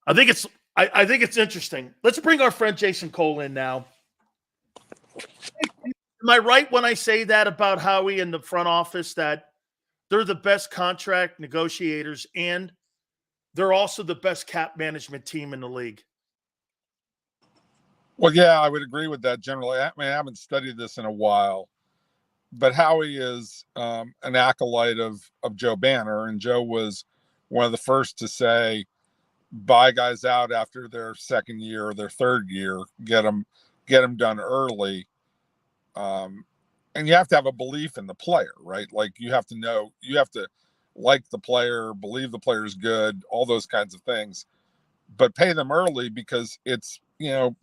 I think it's interesting. Let's bring our friend Jason Cole in now. Am I right when I say that about Howie and the front office, that they're the best contract negotiators and they're also the best cap management team in the league? Well, yeah, I would agree with that generally. I mean, I haven't studied this in a while, but Howie is an acolyte of Joe Banner, and Joe was one of the first to say, buy guys out after their second year or their third year, get them done early. And you have to have a belief in the player, right? Like you have to like the player, believe the player is good, all those kinds of things, but pay them early because it's,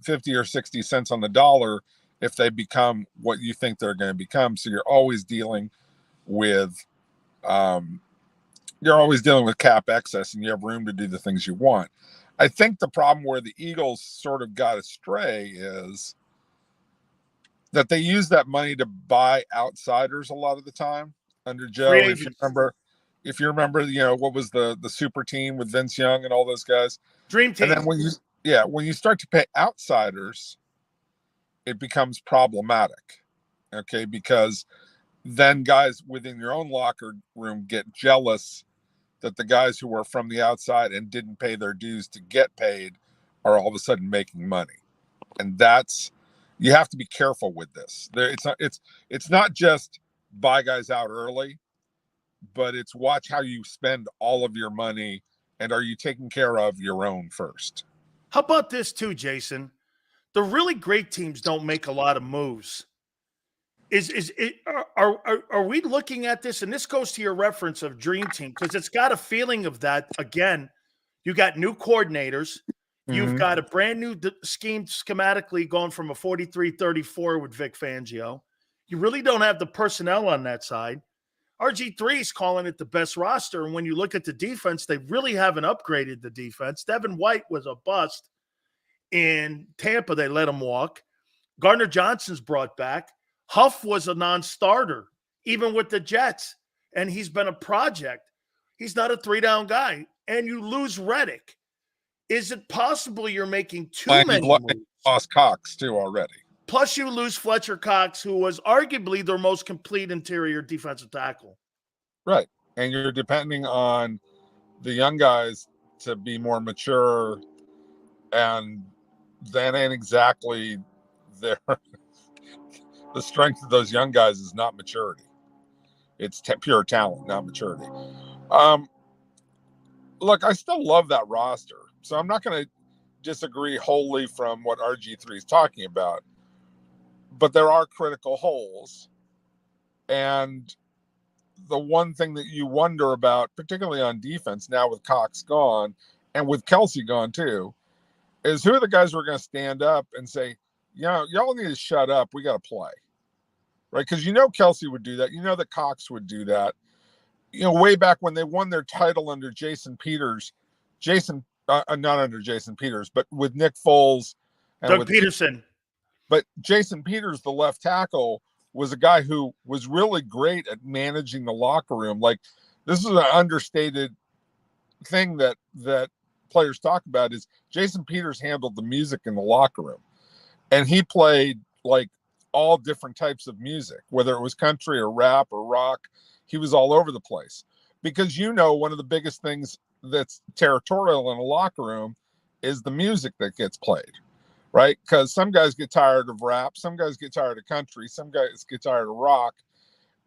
50 or 60 cents on the dollar if they become what you think they're going to become. So you're always dealing with cap excess, and you have room to do the things you want. I think the problem where the Eagles sort of got astray is that they use that money to buy outsiders a lot of the time under Joe. If you remember, what was the super team with Vince Young and all those guys? Dream team. And then when you start to pay outsiders, it becomes problematic. Okay, because then guys within your own locker room get jealous that the guys who were from the outside and didn't pay their dues to get paid are all of a sudden making money. And you have to be careful with this. It's not just buy guys out early, but it's watch how you spend all of your money, and are you taking care of your own first? How about this too, Jason? The really great teams don't make a lot of moves. Are we looking at this? And this goes to your reference of Dream Team, because it's got a feeling of that. Again, you got new coordinators. You've got a brand new scheme schematically going from a 43-34 with Vic Fangio. You really don't have the personnel on that side. RG3 is calling it the best roster. And when you look at the defense, they really haven't upgraded the defense. Devin White was a bust. In Tampa, they let him walk. Gardner Johnson's brought back. Huff was a non-starter, even with the Jets. And he's been a project. He's not a three-down guy. And you lose Reddick. Is it possible you're making too many moves? Lost Cox, too, already. Plus, you lose Fletcher Cox, who was arguably their most complete interior defensive tackle. Right. And you're depending on the young guys to be more mature, and that ain't exactly the strength of those young guys is not maturity. It's pure talent, not maturity. Look, I still love that roster, so I'm not going to disagree wholly from what RG3 is talking about. But there are critical holes. And the one thing that you wonder about, particularly on defense, now with Cox gone and with Kelsey gone too, is who are the guys who are going to stand up and say, y'all need to shut up. We got to play. Right? Because Kelsey would do that. That Cox would do that. Way back when they won their title under Jason Peters, not under Jason Peters, but with Nick Foles and Doug Peterson. But Jason Peters, the left tackle, was a guy who was really great at managing the locker room. Like, this is an understated thing that players talk about, is Jason Peters handled the music in the locker room. And he played like all different types of music, whether it was country or rap or rock. He was all over the place. Because one of the biggest things that's territorial in a locker room is the music that gets played. Right? Because some guys get tired of rap, some guys get tired of country, some guys get tired of rock,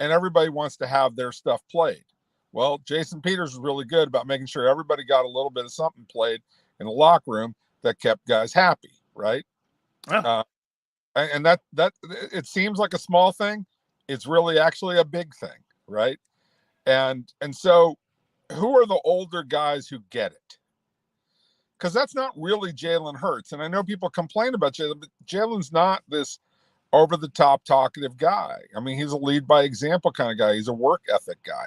and everybody wants to have their stuff played. Well, Jason Peters was really good about making sure everybody got a little bit of something played in the locker room that kept guys happy, right? Yeah. And that it seems like a small thing. It's really actually a big thing, right? And so who are the older guys who get it? Because that's not really Jalen Hurts. And I know people complain about Jalen, but Jalen's not this over-the-top talkative guy. I mean, he's a lead by example kind of guy. He's a work ethic guy.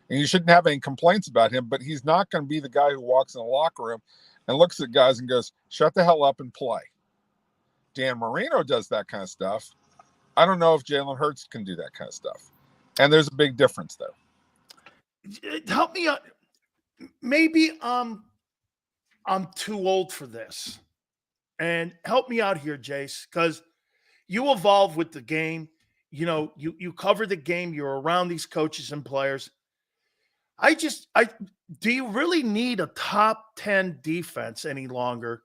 And you shouldn't have any complaints about him, but he's not going to be the guy who walks in the locker room and looks at guys and goes, shut the hell up and play. Dan Marino does that kind of stuff. I don't know if Jalen Hurts can do that kind of stuff. And there's a big difference there. Help me out. Maybe I'm too old for this. And help me out here, Jace, because you evolve with the game. You cover the game. You're around these coaches and players. I do you really need a top 10 defense any longer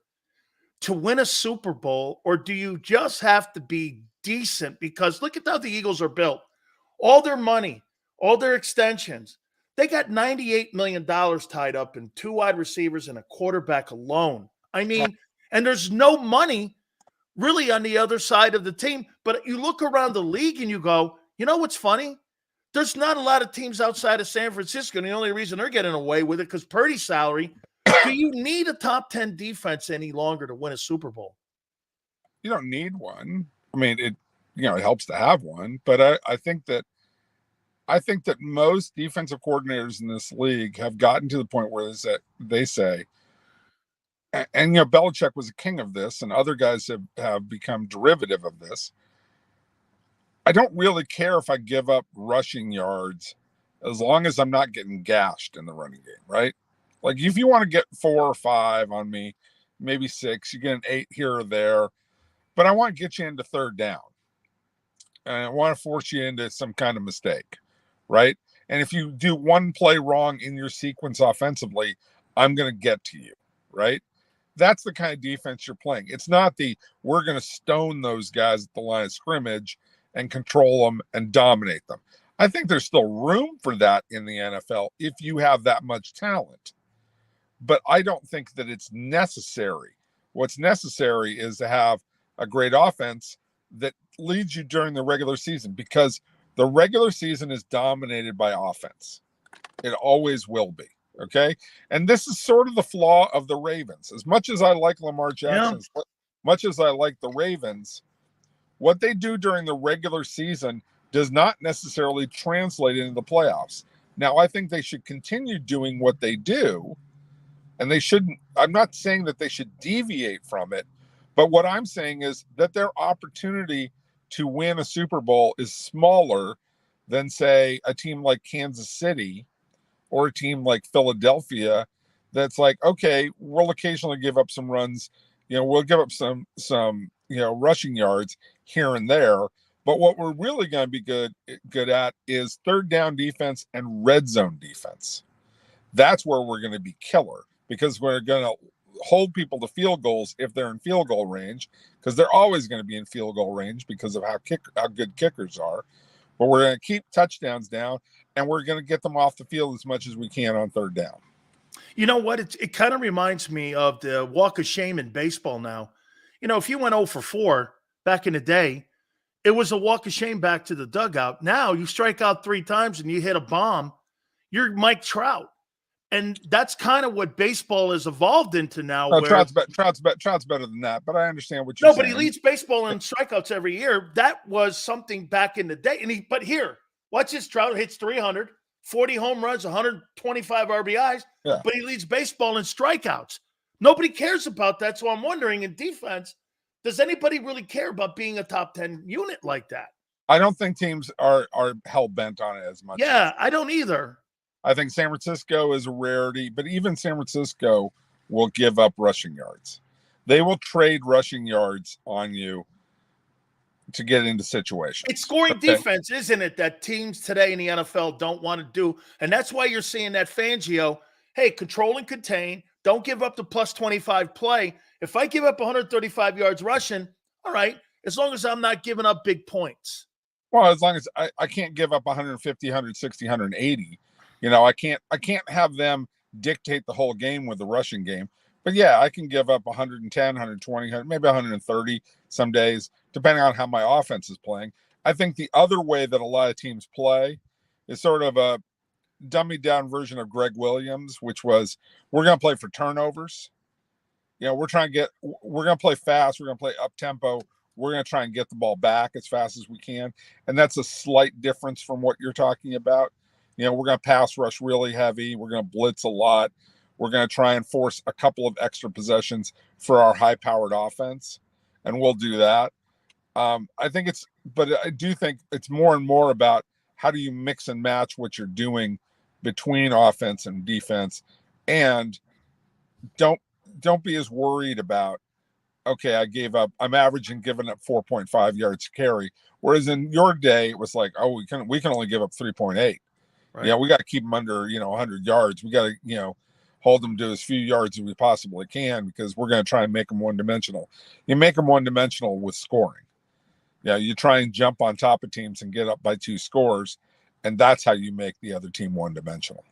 to win a Super Bowl, or do you just have to be decent? Because look at how the Eagles are built. All their money, all their extensions, they got $98 million tied up in 2 wide receivers and a quarterback alone. I mean, and there's no money really on the other side of the team. But you look around the league and you go, you know what's funny? There's not a lot of teams outside of San Francisco. And the only reason they're getting away with it because Purdy's salary. Do you need a top 10 defense any longer to win a Super Bowl? You don't need one. I mean, it helps to have one, but I think that most defensive coordinators in this league have gotten to the point where they say, and Belichick was a king of this, and other guys have become derivative of this. I don't really care if I give up rushing yards as long as I'm not getting gashed in the running game, right? Like if you want to get 4 or 5 on me, maybe 6, you get an 8 here or there, but I want to get you into third down. And I want to force you into some kind of mistake, right? And if you do one play wrong in your sequence offensively, I'm going to get to you, right? That's the kind of defense you're playing. It's not we're going to stone those guys at the line of scrimmage and control them and dominate them. I think there's still room for that in the NFL if you have that much talent. But I don't think that it's necessary. What's necessary is to have a great offense that leads you during the regular season, because the regular season is dominated by offense. It always will be. Okay. And this is sort of the flaw of the Ravens. As much as I like Lamar Jackson, much as I like the Ravens, what they do during the regular season does not necessarily translate into the playoffs. Now, I think they should continue doing what they do, and they shouldn't. I'm not saying that they should deviate from it, but what I'm saying is that their opportunity to win a Super Bowl is smaller than, say, a team like Kansas City or a team like Philadelphia that's like, okay, we'll occasionally give up some runs. We'll give up some rushing yards here and there. But what we're really going to be good at is third down defense and red zone defense. That's where we're going to be killer, because we're going to hold people to field goals if they're in field goal range, because they're always going to be in field goal range because of how good kickers are. But we're going to keep touchdowns down, and we're going to get them off the field as much as we can on third down. You know what? It kind of reminds me of the walk of shame in baseball now. If you went 0 for 4 back in the day, it was a walk of shame back to the dugout. Now you strike out 3 times and you hit a bomb, you're Mike Trout. And that's kind of what baseball has evolved into now. No, Trout's better than that, but I understand what you're saying. No, but he leads baseball in strikeouts every year. That was something back in the day. But here, watch this. Trout hits 300, 40 home runs, 125 RBIs, but he leads baseball in strikeouts. Nobody cares about that. So I'm wondering, in defense, does anybody really care about being a top 10 unit like that? I don't think teams are hell-bent on it as much. Yeah, I don't either. I think San Francisco is a rarity, but even San Francisco will give up rushing yards. They will trade rushing yards on you to get into situations. It's scoring defense, isn't it, that teams today in the NFL don't want to do? And that's why you're seeing that Fangio, hey, control and contain, don't give up the plus 25 play. If I give up 135 yards rushing, all right, as long as I'm not giving up big points. Well, as long as I can't give up 150, 160, 180. I can't have them dictate the whole game with the rushing game. But yeah, I can give up 110, 120, maybe 130 some days, depending on how my offense is playing. I think the other way that a lot of teams play is sort of a dummied down version of Greg Williams, which was, we're going to play for turnovers. We're going to play fast. We're going to play up tempo. We're going to try and get the ball back as fast as we can. And that's a slight difference from what you're talking about. We're going to pass rush really heavy. We're going to blitz a lot. We're going to try and force a couple of extra possessions for our high-powered offense, and we'll do that. But I do think it's more and more about how do you mix and match what you're doing between offense and defense, and don't don't be as worried about, okay, I'm averaging giving up 4.5 yards carry. Whereas in your day, it was like, oh, we can only give up 3.8. Right. Yeah, we got to keep them under, 100 yards. We got to, hold them to as few yards as we possibly can, because we're going to try and make them one-dimensional. You make them one-dimensional with scoring. Yeah, you try and jump on top of teams and get up by 2 scores, and that's how you make the other team one-dimensional.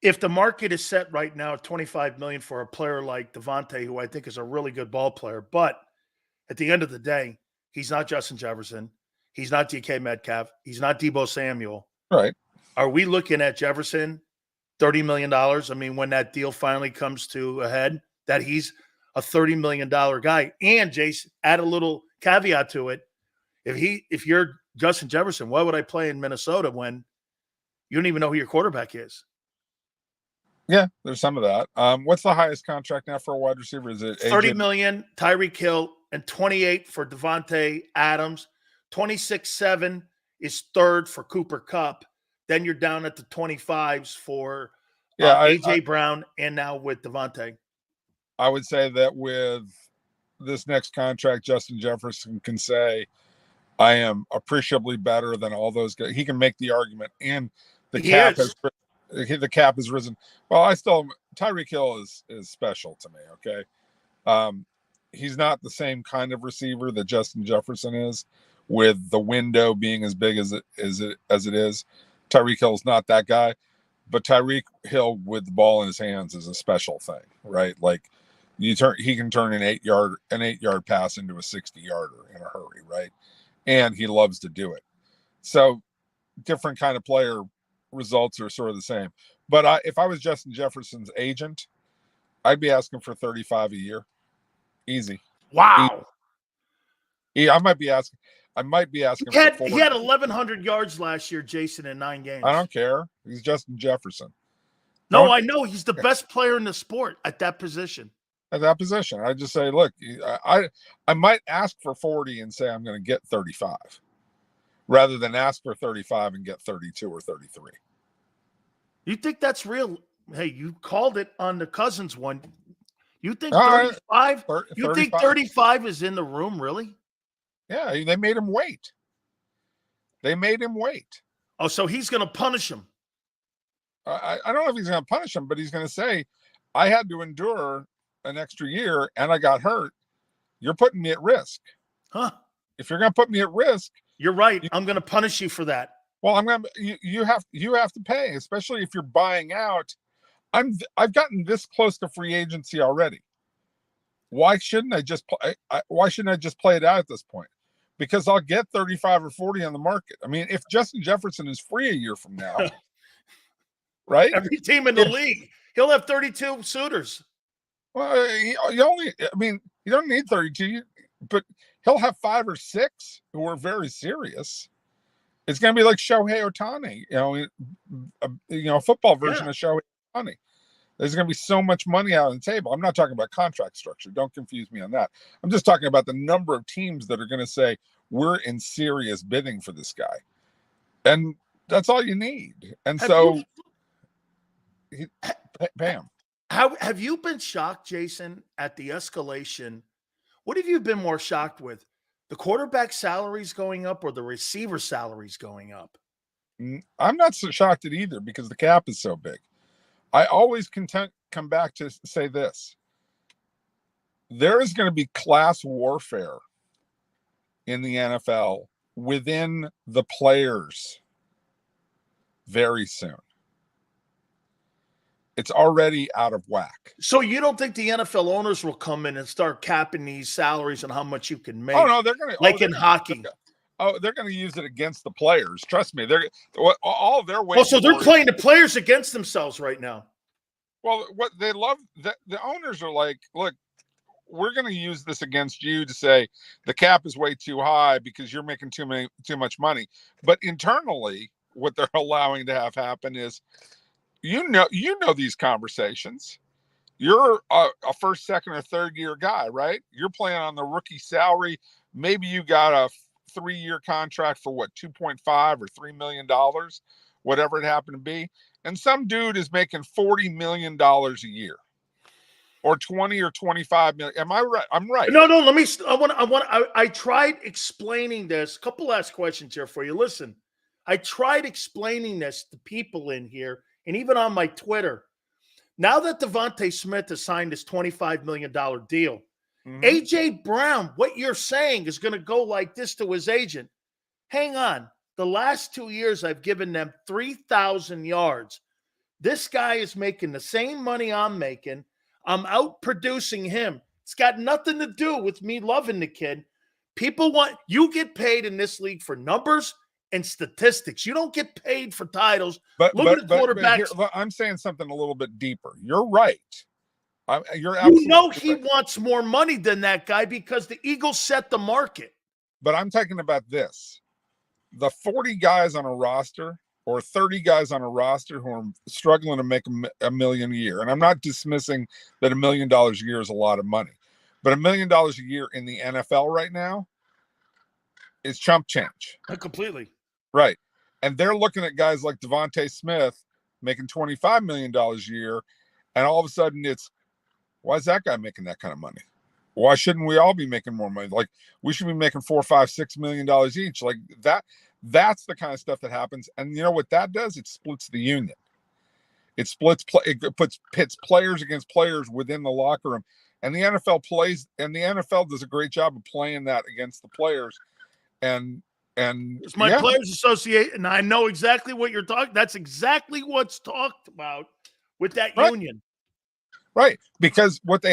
If the market is set right now at $25 million for a player like Devonta, who I think is a really good ball player, but at the end of the day, he's not Justin Jefferson. He's not DK Metcalf. He's not Deebo Samuel. Right. Are we looking at Jefferson, $30 million? I mean, when that deal finally comes to a head, that he's a $30 million guy. And Jason, add a little caveat to it. If you're Justin Jefferson, why would I play in Minnesota when you don't even know who your quarterback is? Yeah, there's some of that. What's the highest contract now for a wide receiver? Is it $30 million, Tyreek Hill, and 28 for Devonta Adams. 26.7 is third for Cooper Kupp. Then you're down at the 25s for AJ Brown, and now with Devonta. I would say that with this next contract, Justin Jefferson can say, I am appreciably better than all those guys. He can make the argument, and the cap has risen. Well, Tyreek Hill is special to me. Okay. He's not the same kind of receiver that Justin Jefferson is, with the window being as big as it is. Tyreek Hill's not that guy, but Tyreek Hill with the ball in his hands is a special thing, right? Like he can turn an 8-yard pass into a 60-yarder in a hurry, right? And he loves to do it. So different kind of player, results are sort of the same. But if I was Justin Jefferson's agent, I'd be asking for 35 a year. Easy. Wow. Yeah, I might be asking for 40. He had 1,100 yards last year, Jason, in 9 games. I don't care. He's Justin Jefferson. I know he's the best player in the sport at that position. At that position, I just say, look, I might ask for 40 and say I'm going to get 35, rather than ask for 35 and get 32 or 33. You think that's real? Hey, you called it on the Cousins one. You think 35? You think 35 is in the room, really? Yeah, they made him wait. Oh, so he's going to punish him. I don't know if he's going to punish him, but he's going to say, I had to endure an extra year and I got hurt. You're putting me at risk. Huh? If you're going to put me at risk, you're right. I'm going to punish you for that. Well, you have to pay, especially if you're buying out. I've gotten this close to free agency already. Why shouldn't I just play it out at this point? Because I'll get 35 or 40 on the market. I mean, if Justin Jefferson is free a year from now, right? Every team in the league, he'll have 32 suitors. Well, you don't need 32, but he'll have 5 or 6 who are very serious. It's going to be like Shohei Ohtani, a football version of Shohei Ohtani. There's going to be so much money out on the table. I'm not talking about contract structure. Don't confuse me on that. I'm just talking about the number of teams that are going to say, we're in serious bidding for this guy. And that's all you need. And bam. Have you been shocked, Jason, at the escalation? What have you been more shocked with? The quarterback salaries going up or the receiver salaries going up? I'm not so shocked at either, because the cap is so big. I always come back to say this. There is going to be class warfare in the NFL within the players very soon. It's already out of whack. So you don't think the NFL owners will come in and start capping these salaries and how much you can make? Oh, no, they're going to. In hockey. They're going to use it against the players. Trust me. All their way. Well, so they're playing the players against themselves right now. Well, what they love, the owners are like, look, we're going to use this against you to say the cap is way too high because you're making too much money. But internally, what they're allowing to have happen is, you know these conversations. You're a first, second, or third year guy, right? You're playing on the rookie salary. Maybe you got a 3-year contract for what, $2.5 or $3 million, whatever it happened to be. And some dude is making $40 million a year. or 20 or 25 million. Am I right? I'm right. No, let me. I tried explaining this. Couple last questions here for you. Listen, I tried explaining this to people in here and even on my Twitter. Now that Devonta Smith has signed this $25 million deal, AJ Brown, what you're saying is going to go like this to his agent. Hang on. The last 2 years, I've given them 3,000 yards. This guy is making the same money I'm making. I'm out producing him. It's got nothing to do with me loving the kid. People want, you get paid in this league for numbers and statistics. You don't get paid for titles. Look at the quarterbacks. Here, I'm saying something a little bit deeper. You're right. You're absolutely he right. Wants more money than that guy because the Eagles set the market. But I'm talking about this. The 40 guys on a roster or 30 guys on a roster who are struggling to make $1 million a year. And I'm not dismissing that $1 million a year is a lot of money, but $1 million a year in the NFL right now is chump change. Completely. Right. And they're looking at guys like Devonta Smith making $25 million a year. And all of a sudden it's, why is that guy making that kind of money? Why shouldn't we all be making more money? Like we should be making $4, $5, $6 million each. Like that's the kind of stuff that happens. And you know what that does? It splits the union. It pits players against players within the locker room. And the NFL does a great job of playing that against the players. And it's my Players Association, and I know exactly what you're talking. That's exactly what's talked about with that union. Right. Because what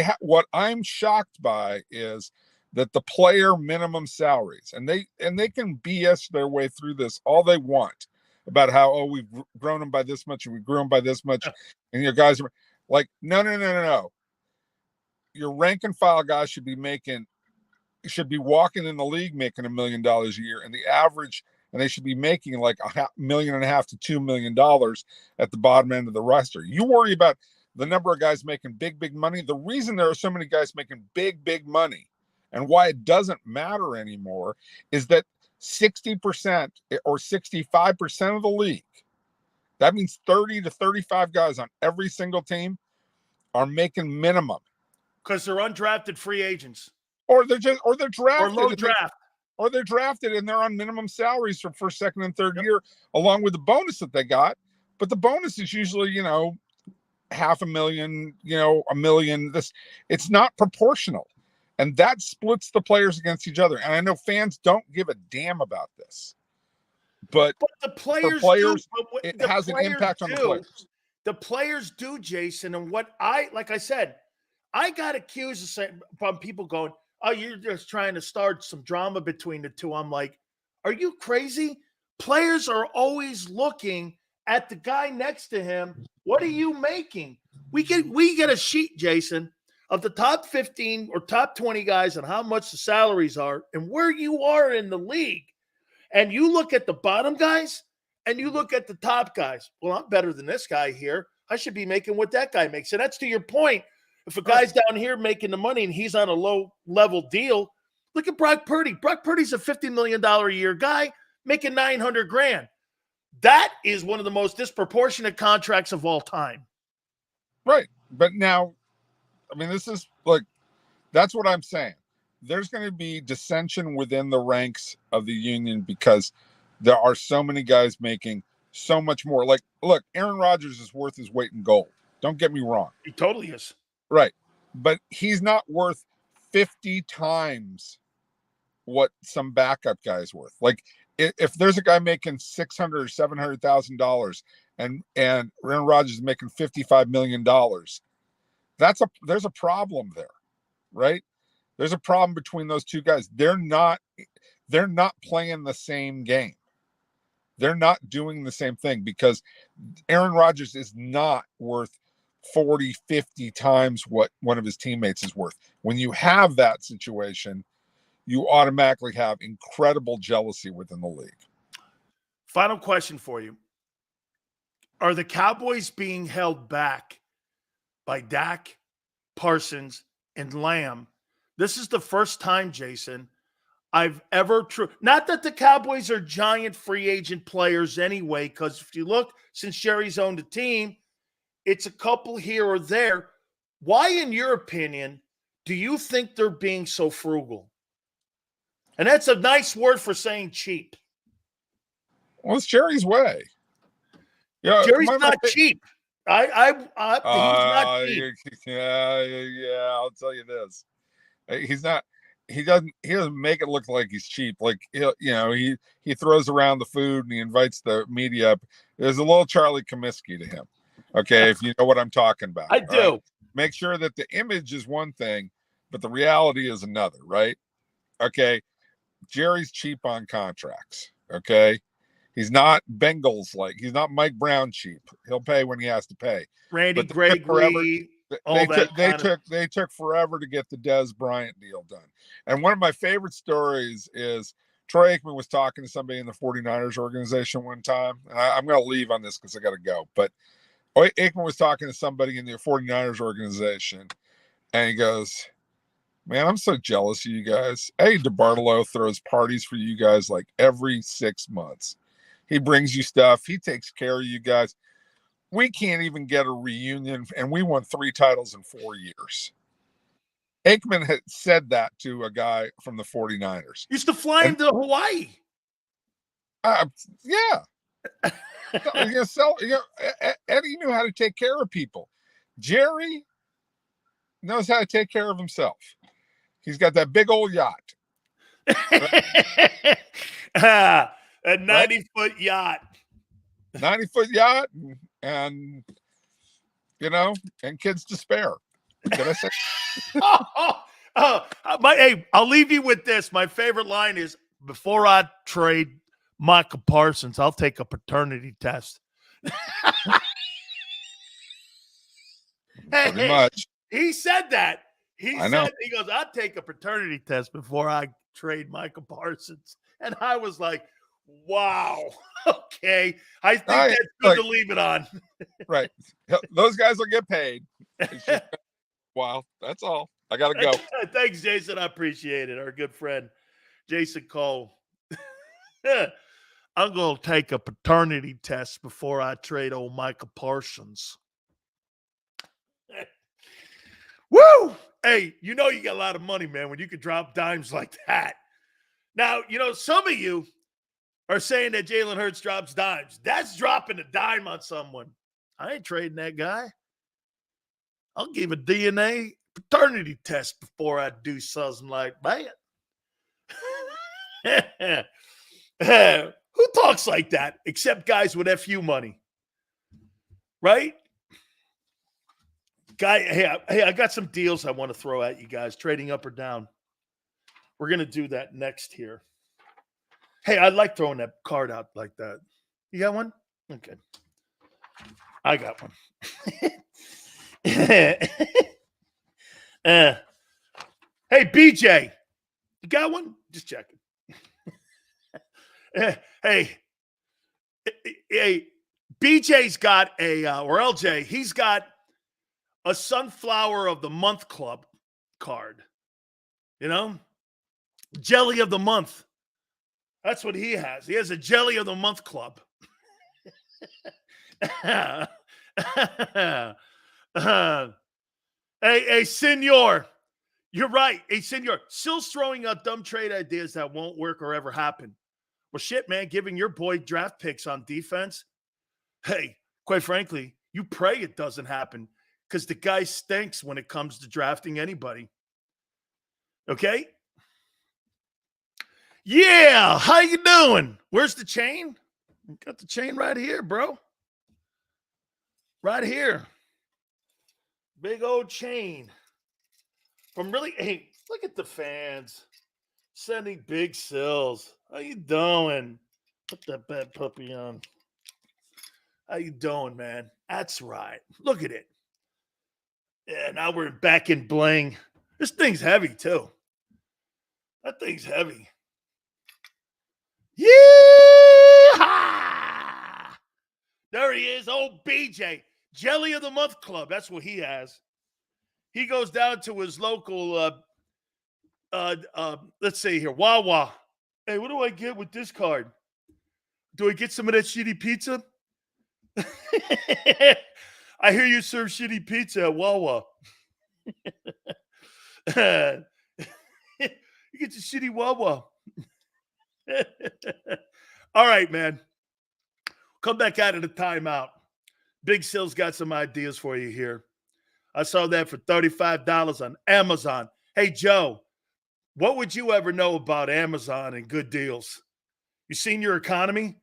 I'm shocked by is that the player minimum salaries, and they can BS their way through this all they want about how, we've grown them by this much and we grew them by this much. And your guys are like, no. Your rank and file guys should be walking in the league making $1 million a year, and the average, and they should be making like $1.5 million to $2 million at the bottom end of the roster. You worry about the number of guys making big money. The reason there are so many guys making big money and why it doesn't matter anymore is that 60% or 65% of the league, that means 30 to 35 guys on every single team are making minimum. Because they're undrafted free agents. Or they're drafted. Or low draft. Or they're drafted and they're on minimum salaries for first, second, and third year, along with the bonus that they got. But the bonus is usually, $500,000, $1 million. It's not proportional. And that splits the players against each other. And I know fans don't give a damn about this. But the players it has an impact on the players. The players do, Jason. And like I said, I got accused from people going, "Oh, you're just trying to start some drama between the two." I'm like, are you crazy? Players are always looking at the guy next to him. What are you making? We get a sheet, Jason, of the top 15 or top 20 guys and how much the salaries are and where you are in the league. And you look at the bottom guys and you look at the top guys. Well, I'm better than this guy here. I should be making what that guy makes. And that's to your point. If a guy's down here making the money and he's on a low-level deal, look at Brock Purdy. Brock Purdy's a $50 million a year guy making $900,000. That is one of the most disproportionate contracts of all time. Right. But now, this is that's what I'm saying. There's going to be dissension within the ranks of the union because there are so many guys making so much more. Like, look, Aaron Rodgers is worth his weight in gold. Don't get me wrong. He totally is. Right. But he's not worth 50 times what some backup guy is worth. Like if there's a guy making $600,000 or $700,000 and Aaron Rodgers is making $55 million, there's a problem there, right? There's a problem between those two guys. They're not playing the same game. They're not doing the same thing because Aaron Rodgers is not worth 40, 50 times what one of his teammates is worth. When you have that situation, you automatically have incredible jealousy within the league. Final question for you. Are the Cowboys being held back by Dak, Parsons, and Lamb? This is the first time, Jason, I've ever not that the Cowboys are giant free agent players anyway, because if you look, since Jerry's owned the team, it's a couple here or there. Why, in your opinion, do you think they're being so frugal? And that's a nice word for saying cheap. Well, it's Jerry's way. Yeah, Jerry's not cheap. He's not cheap. Yeah. I'll tell you this. He's not. He doesn't make it look like he's cheap. Like he throws around the food and he invites the media up. There's a little Charlie Comiskey to him. Okay, if you know what I'm talking about. I do. Right? Make sure that the image is one thing, but the reality is another, right? Okay. Jerry's cheap on contracts. Okay. He's not Bengals like. He's not Mike Brown cheap. He'll pay when he has to pay. Randy Gregory. They took forever to get the Dez Bryant deal done. And one of my favorite stories is Troy Aikman was talking to somebody in the 49ers organization one time. And I'm going to leave on this because I got to go. But Aikman was talking to somebody in the 49ers organization. And he goes, man, I'm so jealous of you guys. Eddie DeBartolo throws parties for you guys like every 6 months. He brings you stuff. He takes care of you guys. We can't even get a reunion, and we won 3 titles in 4 years. Aikman had said that to a guy from the 49ers. Used to fly him to Hawaii. Yeah. Eddie knew how to take care of people. Jerry knows how to take care of himself. He's got that big old yacht. Right? A 90-foot yacht. 90-foot yacht and kids to spare. Did I say? Hey, I'll leave you with this. My favorite line is, before I trade Micah Parsons, I'll take a paternity test. Pretty much. He said that. He goes, I'd take a paternity test before I trade Micah Parsons. And I was like, wow. Okay. I think that's good to leave it on. Right. Those guys will get paid. Wow. That's all. I got to go. Thanks, Jason. I appreciate it. Our good friend, Jason Cole. I'm going to take a paternity test before I trade old Micah Parsons. Woo! Hey, you got a lot of money, man, when you can drop dimes like that. Now, some of you are saying that Jalen Hurts drops dimes. That's dropping a dime on someone. I ain't trading that guy. I'll give a DNA paternity test before I do something like that. Who talks like that except guys with FU money? Right? Hey, I got some deals I want to throw at you guys, trading up or down. We're going to do that next here. Hey, I like throwing that card out like that. You got one? Okay. I got one. Hey, BJ, you got one? Just checking. Hey, BJ's got or LJ, he's got a Sunflower of the Month Club card. Jelly of the Month. That's what he has. He has a Jelly of the Month Club. Hey, senor. You're right. Hey, senor. Still's throwing out dumb trade ideas that won't work or ever happen. Well, shit, man, giving your boy draft picks on defense. Hey, quite frankly, you pray it doesn't happen because the guy stinks when it comes to drafting anybody. Okay? Yeah, how you doing? Where's the chain? Got the chain right here, bro. Right here. Big old chain. Hey, look at the fans. Sending big sills. How you doing? Put that bad puppy on. How you doing, man? That's right. Look at it. Yeah, now we're back in bling. This thing's heavy, too. That thing's heavy. Yeah! There he is, old BJ. Jelly of the Month Club. That's what he has. He goes down to his local, let's see here, Wawa. Hey, what do I get with this card? Do I get some of that shitty pizza? I hear you serve shitty pizza at Wawa. You get the shitty Wawa. All right, man. Come back out of the timeout. Big Sil's got some ideas for you here. I saw that for $35 on Amazon. Hey, Joe, what would you ever know about Amazon and good deals? You seen your economy?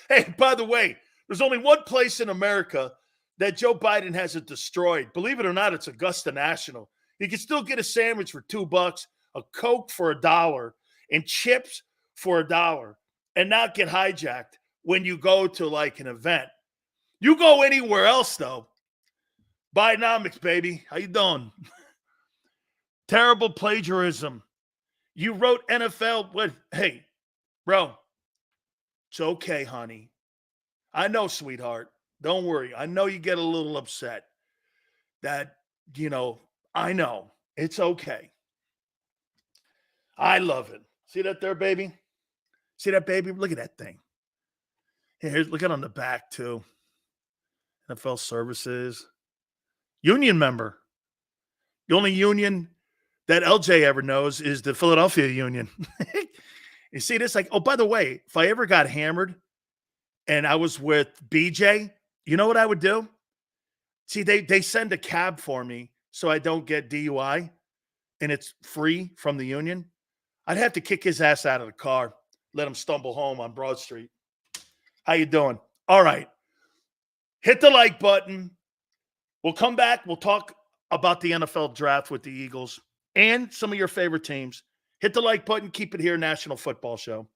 Hey, by the way, there's only one place in America that Joe Biden hasn't destroyed. Believe it or not, it's Augusta National. You can still get a sandwich for $2, a Coke for $1, and chips for $1, and not get hijacked when you go to like an event. You go anywhere else, though. Bidenomics, baby. How you doing? Terrible plagiarism. You wrote NFL. What? Hey, bro. It's okay, honey. I know, sweetheart. Don't worry. I know you get a little upset. That, I know. It's okay. I love it. See that there, baby? See that, baby? Look at that thing. Here's look at on the back, too. NFL services. Union member. The only union that LJ ever knows is the Philadelphia Union. You see this? Like, oh, by the way, if I ever got hammered and I was with BJ, you know what I would do? See, they send a cab for me so I don't get DUI and it's free from the union. I'd have to kick his ass out of the car, let him stumble home on Broad Street. How you doing? All right. Hit the like button. We'll come back. We'll talk about the NFL draft with the Eagles and some of your favorite teams. Hit the like button. Keep it here, National Football Show.